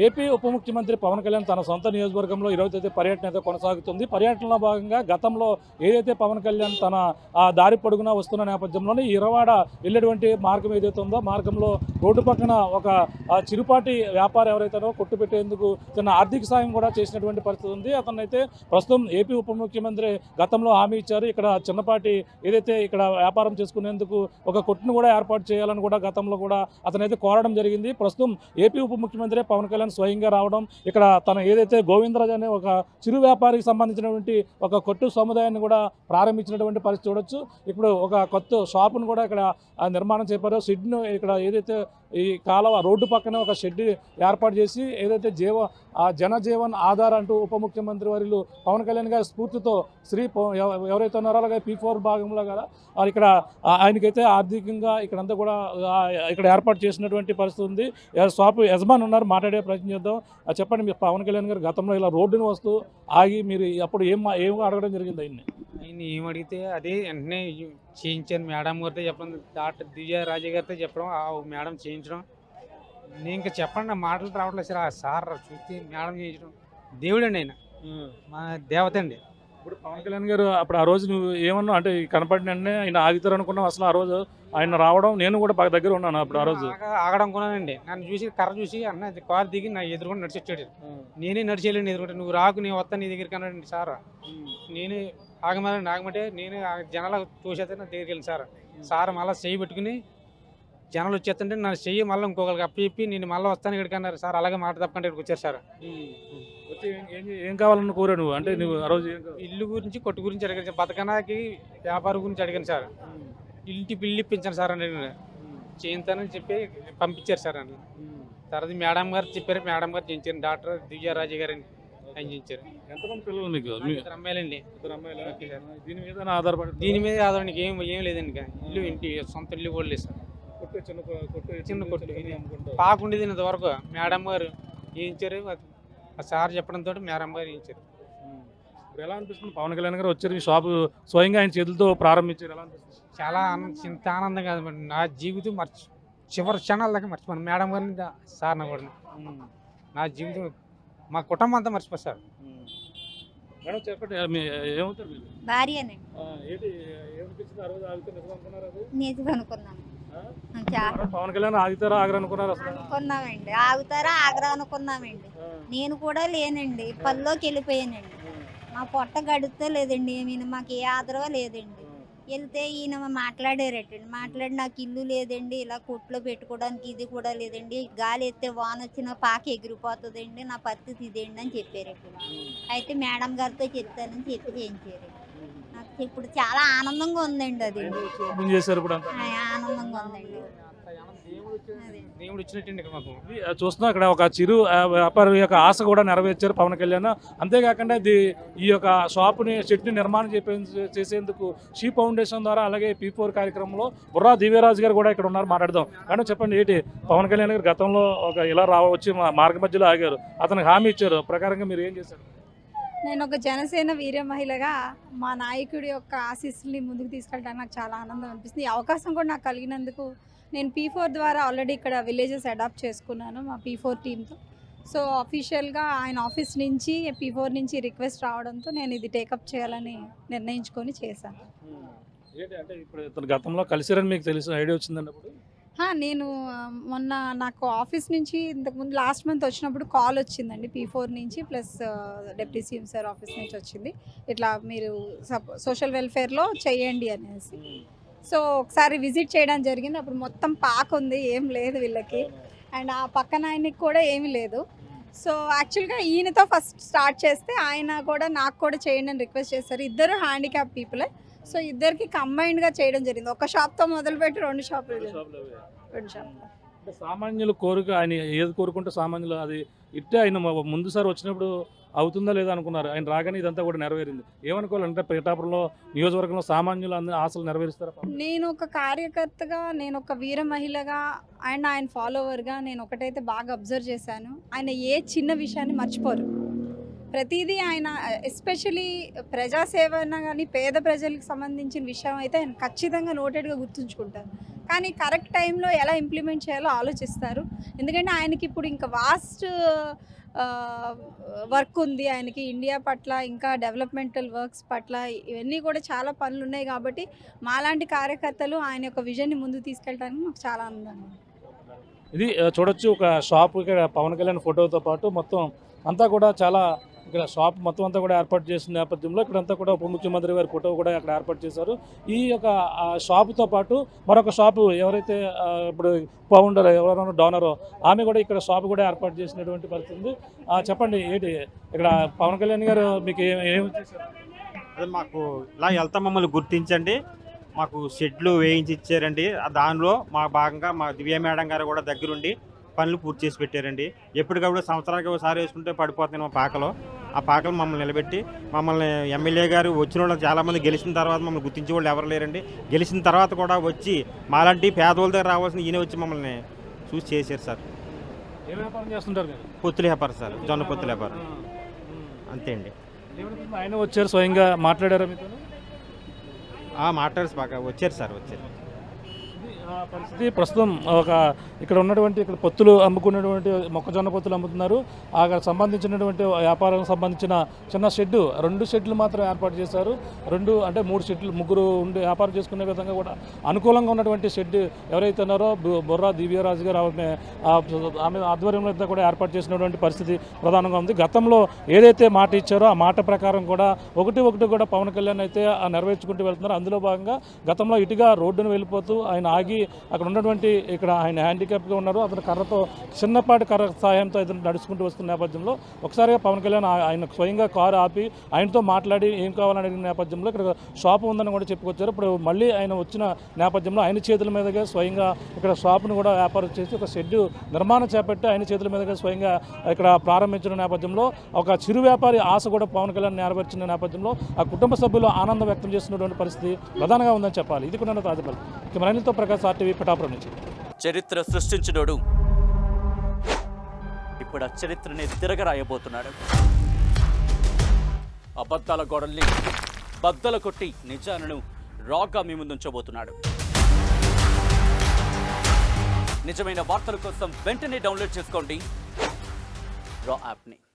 AP ఉప ముఖ్యమంత్రి పవన్ కళ్యాణ్ తన సొంత నియోజకవర్గంలో ఈరోజు అయితే పర్యటన అయితే కొనసాగుతుంది. పర్యటనలో భాగంగా గతంలో ఏదైతే పవన్ కళ్యాణ్ తన దారి పొడుగునా వస్తున్న నేపథ్యంలోనే ఇరవాడ వెళ్ళేటువంటి మార్గం ఏదైతే ఉందో మార్గంలో రోడ్డు పక్కన ఒక చిరుపాటి వ్యాపారం ఎవరైతేనో కొట్టు పెట్టేందుకు తన ఆర్థిక సాయం కూడా చేసినటువంటి పరిస్థితి ఉంది. అతనైతే ప్రస్తుతం ఏపీ ఉప ముఖ్యమంత్రి గతంలో హామీ ఇచ్చారు. ఇక్కడ చిన్నపాటి ఏదైతే ఇక్కడ వ్యాపారం చేసుకునేందుకు ఒక కొట్టును కూడా ఏర్పాటు చేయాలని కూడా గతంలో కూడా అతనైతే కోరడం జరిగింది. ప్రస్తుతం ఏపీ ఉప ముఖ్యమంత్రి పవన్ కళ్యాణ్ స్వయంగా రావడం ఇక్కడ తన ఏదైతే గోవిందరాజ్ అనే ఒక చిరు వ్యాపారికి సంబంధించినటువంటి ఒక కొట్టు సముదాయాన్ని కూడా ప్రారంభించినటువంటి పరిస్థితి చూడొచ్చు. ఇప్పుడు ఒక కొత్త షాపును కూడా ఇక్కడ నిర్మాణం చేపారు. షెడ్ను ఇక్కడ ఏదైతే ఈ కాలువ రోడ్డు పక్కన ఒక షెడ్ ఏర్పాటు చేసి ఏదైతే జనజీవన్ ఆధార్ అంటూ ఉప ముఖ్యమంత్రి వర్యులు పవన్ కళ్యాణ్ గారి స్ఫూర్తితో ఎవరైతే ఉన్నారో అలాగే P4 భాగంలో కదా ఇక్కడ ఆయనకైతే ఆర్థికంగా ఇక్కడంతా కూడా ఇక్కడ ఏర్పాటు చేసినటువంటి పరిస్థితి ఉంది. షాపు యజమాని ఉన్నారు, మాట్లాడే ప్రయత్నం చేద్దాం. చెప్పండి, మీరు పవన్ కళ్యాణ్ గారు గతంలో ఇలా రోడ్డుని వస్తూ ఆగి మీరు అప్పుడు ఏం అడగడం జరిగింది ఆయన్ని? ఆయన ఏమడిగితే అదే వెంటనే చేయించాను. మేడం గారితో చెప్పడం, డాక్టర్ దివ్య రాజా గారితో చెప్పడం, ఆ మేడం చేయించడం. నేను ఇంకా చెప్పండి, నా మాటలు రావట్లేదు సార్. ఆ సార్ చూస్తే మేడం చేయించడం దేవుడండి, ఆయన మా దేవత అండి. ఇప్పుడు పవన్ కళ్యాణ్ గారు అప్పుడు ఆ రోజు నువ్వు ఏమన్నా అంటే కనపడిన వెంటనే ఆయన ఆగుతారు అనుకున్నావు? అసలు ఆ రోజు ఆయన రావడం నేను కూడా బాగా దగ్గర ఉన్నాను అప్పుడు ఆ రోజు. ఆగడం అనుకున్నానండి. నన్ను చూసి కర్ర చూసి అన్న కారు దిగి నా ఎదురుకుండా నడిచొచ్చాడు. నేనే నడిచేయలేండి ఎదురుకుంటే. నువ్వు రాకు, నేను వస్తాను నీ దగ్గరికి అన్నాడండి సార్. నేనే ఆగమంటే నేను జనాలు చూసేస్తే నా దగ్గరికి వెళ్ళి సార్ మళ్ళీ చెయ్యి పెట్టుకుని జనాలు వచ్చేస్తుంటే నా చెయ్యి మళ్ళీ ఇంకొకరికి అప్పి నేను మళ్ళీ వస్తాను ఇక్కడికి అన్నారు సార్. అలాగే మాట తప్పకుండా ఇక్కడికి వచ్చారు సార్. ఏం కావాలని కోరా నువ్వు? అంటే నువ్వు ఆ రోజు ఇల్లు గురించి కొట్టు గురించి అడిగాను, బతకనాకి వ్యాపారం గురించి అడిగాను సార్. ఇంటి బిల్లు ఇప్పించాను సార్ అని చేయించానని చెప్పి పంపించారు సార్ అని. తర్వాత మేడం గారు చెప్పారు, మేడం గారు చేయించారు. డాక్టర్ దివ్యరాజు గారు ఆయన చేయించారు. ఎంతమంది పిల్లలు మీకు? ఇద్దరు అమ్మాయిలండి. దీని మీద ఆధారపడి దీని మీద ఆధారం ఏం లేదండి. ఇల్లు ఇంటి సొంత ఇల్లు కూడా లేదు సార్. చిన్న కొట్టు పాకుండేది ఇంతవరకు. మేడం గారు చేయించారు. ఆ సార్ చెప్పడంతో మేడం గారు చేయించారు. ఇప్పుడు ఎలా అనిపిస్తుంది? పవన్ కళ్యాణ్ గారు వచ్చారు, ఈ షాపు స్వయంగా ఆయన చేతులతో ప్రారంభించారు. ఎలా అనిపిస్తుంది? చాలా ఇంత ఆనందంగా నా జీవితం చివరి క్షణాల దాకా మర్చిపోయాను మేడం గారిని, సార్ని కూడా. నా జీవితం మా కుటుంబం అంతా మర్చిపోతారు. మేడం చెప్పండి, ఏమవుతారు మీరు? భార్యనే. ఏమనిపించింది ఆ రోజు? ఆగితే నిజం అనుకున్నారు? అది నిజం అనుకున్నాం. పవన్ కళ్యాణ్ ఆగుతారా ఆగరు అనుకున్నారు? అనుకున్నామండి, ఆగుతారా ఆగరా అనుకున్నామండి. నేను కూడా లేనండి, పనిలోకి వెళ్ళిపోయానండి. మా పొట్ట గడుపుతో లేదండి, మాకు ఏ ఆదరవ లేదండి. వెళ్తే ఈయన మాట్లాడారటండి. మాట్లాడి నాకు ఇల్లు లేదండి, ఇలా కొట్లో పెట్టుకోవడానికి ఇది కూడా లేదండి, గాలి ఎత్తే వాన వచ్చిన పాక ఎగిరిపోతుందండి, నా పరిస్థితి ఇదేండి అని చెప్పారటండి. అయితే మేడం గారితో చెప్తానని చెప్పి చేయించారు. నాకు ఇప్పుడు చాలా ఆనందంగా ఉందండి. అది ఆనందంగా ఉందండి. దేవుడు వచ్చినట్టండి మాకు. చూస్తున్నా అక్కడ ఒక చిరు వ్యాపారి యొక్క ఆశ కూడా నెరవేర్చారు పవన్ కళ్యాణ్. అంతేకాకుండా ఈ యొక్క షాపుని షెడ్ని నిర్మాణం చేసేందుకు షీ ఫౌండేషన్ ద్వారా అలాగే P4 కార్యక్రమంలో బుర్రా దివ్యరాజు గారు కూడా ఇక్కడ ఉన్నారు, మాట్లాడదాం. కానీ చెప్పండి, ఏంటి పవన్ కళ్యాణ్ గారు గతంలో ఒక ఇలా వచ్చి మార్గ మధ్యలో ఆగారు, అతనికి హామీ ఇచ్చారు, ప్రకారంగా మీరు ఏం చేశారు? నేను ఒక జనసేన వీర మహిళగా మా నాయకుడి యొక్క ఆశీస్సుల్ని ముందుకు తీసుకెళ్ళడానికి నాకు చాలా ఆనందం అనిపిస్తుంది. ఈ అవకాశం కూడా నాకు కలిగినందుకు నేను P4 ద్వారా ఆల్రెడీ ఇక్కడ విలేజెస్ అడాప్ట్ చేసుకున్నాను మా P4 టీంతో. సో అఫీషియల్గా ఆయన ఆఫీస్ నుంచి P4 నుంచి రిక్వెస్ట్ రావడంతో నేను ఇది టేకప్ చేయాలని నిర్ణయించుకొని చేశాను. అంటే ఇప్పుడు గతంలో కలిసిరని మీకు తెలిసిన ఐడియా వచ్చిందండి అప్పుడు? నేను మొన్న నాకు ఆఫీస్ నుంచి ఇంతకుముందు లాస్ట్ మంత్ వచ్చినప్పుడు కాల్ వచ్చిందండి P4 నుంచి, plus deputy CM sir office నుంచి వచ్చింది, ఇట్లా మీరు సోషల్ వెల్ఫేర్లో చేయండి అనేసి. సో ఒకసారి విజిట్ చేయడం జరిగింది. అప్పుడు మొత్తం పాక ఉంది, ఏం లేదు వీళ్ళకి, అండ్ ఆ పక్కన ఆయనకి కూడా ఏమీ లేదు. సో యాక్చువల్గా ఈయనతో ఫస్ట్ స్టార్ట్ చేస్తే ఆయన కూడా నాకు కూడా చేయండి అని రిక్వెస్ట్ చేస్తారు. ఇద్దరు హ్యాండిక్యాప్ పీపులే. సో ఇద్దరికి కంబైన్డ్గా చేయడం జరిగింది. ఒక షాప్తో మొదలుపెట్టి 2 షాపులు. అంటే సామాన్యుల కోరిక ఆయన ఏది కోరుకుంటే సామాన్యులు అది ఇట్టే ఆయన ముందు సార్ వచ్చినప్పుడు అవుతుందా లేదా అనుకున్నారు. ఆయన రాగానే ఇదంతా కూడా నెరవేరింది. ఏమనుకోవాలంటే పిఠాపురంలో నియోజకవర్గంలో సామాన్యులు అందరి ఆశలు నెరవేరుస్తారా? నేను ఒక కార్యకర్తగా, నేను ఒక వీర మహిళగా అండ్ ఆయన ఫాలోవర్గా నేను ఒకటైతే బాగా అబ్జర్వ్ చేశాను, ఆయన ఏ చిన్న విషయాన్ని మర్చిపోరు. ప్రతిదీ ఆయన ఎస్పెషలీ ప్రజాసేవ అన్నా కానీ పేద ప్రజలకు సంబంధించిన విషయం అయితే ఆయన ఖచ్చితంగా నోటెడ్గా గుర్తుంచుకుంటారు. కానీ కరెక్ట్ టైంలో ఎలా ఇంప్లిమెంట్ చేయాలో ఆలోచిస్తారు. ఎందుకంటే ఆయనకి ఇప్పుడు ఇంకా వాస్ట్ వర్క్ ఉంది ఆయనకి, ఇండియా పట్ల ఇంకా డెవలప్మెంటల్ వర్క్స్ పట్ల ఇవన్నీ కూడా చాలా పనులు ఉన్నాయి. కాబట్టి మాలాంటి కార్యకర్తలు ఆయన యొక్క విజన్ని ముందుకు తీసుకెళ్ళడానికి మాకు చాలా ఆనందంగా ఉంది. ఇది చూడొచ్చు, ఒక షాప్ ఇక్కడ పవన్ కళ్యాణ్ ఫోటోతో పాటు మొత్తం అంతా కూడా చాలా ఇక్కడ షాప్ మొత్తం అంతా కూడా ఏర్పాటు చేసిన నేపథ్యంలో ఇక్కడంతా కూడా ఉప ముఖ్యమంత్రి గారి ఫోటో కూడా అక్కడ ఏర్పాటు చేశారు. ఈ యొక్క షాపుతో పాటు మరొక షాపు ఎవరైతే ఇప్పుడు ఫౌండర్ ఎవరైనా డోనరో ఆమె కూడా ఇక్కడ షాపు కూడా ఏర్పాటు చేసినటువంటి పరిస్థితి ఉంది. చెప్పండి, ఏంటి ఇక్కడ పవన్ కళ్యాణ్ గారు మీకు ఏమి చేశారు? అదే మాకు ఇలా వెళ్తా మమ్మల్ని గుర్తించండి, మాకు షెడ్లు వేయించి ఇచ్చారండి. దానిలో మా భాగంగా మా దివ్య మేడం గారు కూడా దగ్గరుండి పనులు పూర్తి చేసి పెట్టారండి. ఎప్పటికప్పుడు సంవత్సరానికి ఒకసారి వేసుకుంటే పడిపోతున్నాయి మా పాకలో. ఆ పాకలు మమ్మల్ని నిలబెట్టి మమ్మల్ని ఎమ్మెల్యే గారు వచ్చిన వాళ్ళు చాలామంది గెలిచిన తర్వాత మమ్మల్ని గుర్తించే వాళ్ళు ఎవరు లేరండి. గెలిచిన తర్వాత కూడా వచ్చి మాలాంటి పేదవాళ్ళ దగ్గర రావాల్సిన ఈయన వచ్చి మమ్మల్ని చూసి చేశారు సార్. ఏ వ్యాపారం చేస్తుంటారు మీరు? పొత్తుల వ్యాపారం సార్, జొన్న పొత్తుల వ్యాపారం అంతే అండి. ఆయన వచ్చారు, స్వయంగా మాట్లాడారా మీతో? మాట్లాడేసి బాగా వచ్చారు సార్, వచ్చారు. పరిస్థితి ప్రస్తుతం ఇక్కడ ఉన్నటువంటి ఇక్కడ పొత్తులు అమ్ముకున్నటువంటి మొక్కజొన్న పొత్తులు అమ్ముతున్నారు. అక్కడ సంబంధించినటువంటి వ్యాపారాలకు సంబంధించిన చిన్న షెడ్, 2 షెడ్లు మాత్రం ఏర్పాటు చేశారు. 2 అంటే 3 షెడ్లు, ముగ్గురు ఉండి వ్యాపారం చేసుకునే విధంగా కూడా అనుకూలంగా ఉన్నటువంటి షెడ్ ఎవరైతే ఉన్నారో బొర్రా దివ్యరాజు గారు ఆమె ఆధ్వర్యంలో అంతా కూడా ఏర్పాటు చేసినటువంటి పరిస్థితి ప్రధానంగా ఉంది. గతంలో ఏదైతే మాట ఇచ్చారో ఆ మాట ప్రకారం కూడా ఒకటి కూడా పవన్ కళ్యాణ్ అయితే నెరవేర్చుకుంటూ వెళ్తున్నారు. అందులో భాగంగా గతంలో ఇటుగా రోడ్డును వెళ్ళిపోతూ ఆయన ఆగి అక్కడ ఉన్నటువంటి ఇక్కడ ఆయన హ్యాండిక్యాప్గా ఉన్నారు. అతను కర్రతో చిన్నపాటి కర్ర సాయంతో ఇతను నడుచుకుంటూ వస్తున్న నేపథ్యంలో ఒకసారిగా పవన్ కళ్యాణ్ ఆయన స్వయంగా కారు ఆపి ఆయనతో మాట్లాడి ఏం కావాలని అడిగిన నేపథ్యంలో ఇక్కడ షాపు ఉందని కూడా చెప్పుకొచ్చారు. ఇప్పుడు మళ్ళీ ఆయన వచ్చిన నేపథ్యంలో ఆయన చేతుల మీదుగా స్వయంగా ఇక్కడ షాపును కూడా వ్యాపారం చేసి ఒక షెడ్ నిర్మాణం చేపట్టి ఆయన చేతుల మీదుగా స్వయంగా ఇక్కడ ప్రారంభించిన నేపథ్యంలో ఒక చిరు వ్యాపారి ఆశ కూడా పవన్ కళ్యాణ్ నెరవేర్చిన నేపథ్యంలో ఆ కుటుంబ సభ్యులు ఆనందం వ్యక్తం చేస్తున్నటువంటి పరిస్థితి ప్రధానంగా ఉందని చెప్పాలి. ఇది కూడా తాజాపల్లి కెమెరాతో ప్రకాశ్, RTV, పిఠాపురం నుంచి. చరిత్ర సృష్టించినోడు ఇప్పుడు ఆ చరిత్రని తిరగరాయబోతున్నాడు. అబద్ధాల గోడల్ని బద్దలు కొట్టి నిజాలను రాగా మీ ముందుంచబోతున్నాడు. నిజమైన వార్తల కోసం వెంటనే డౌన్లోడ్ చేసుకోండి రా యాప్ని.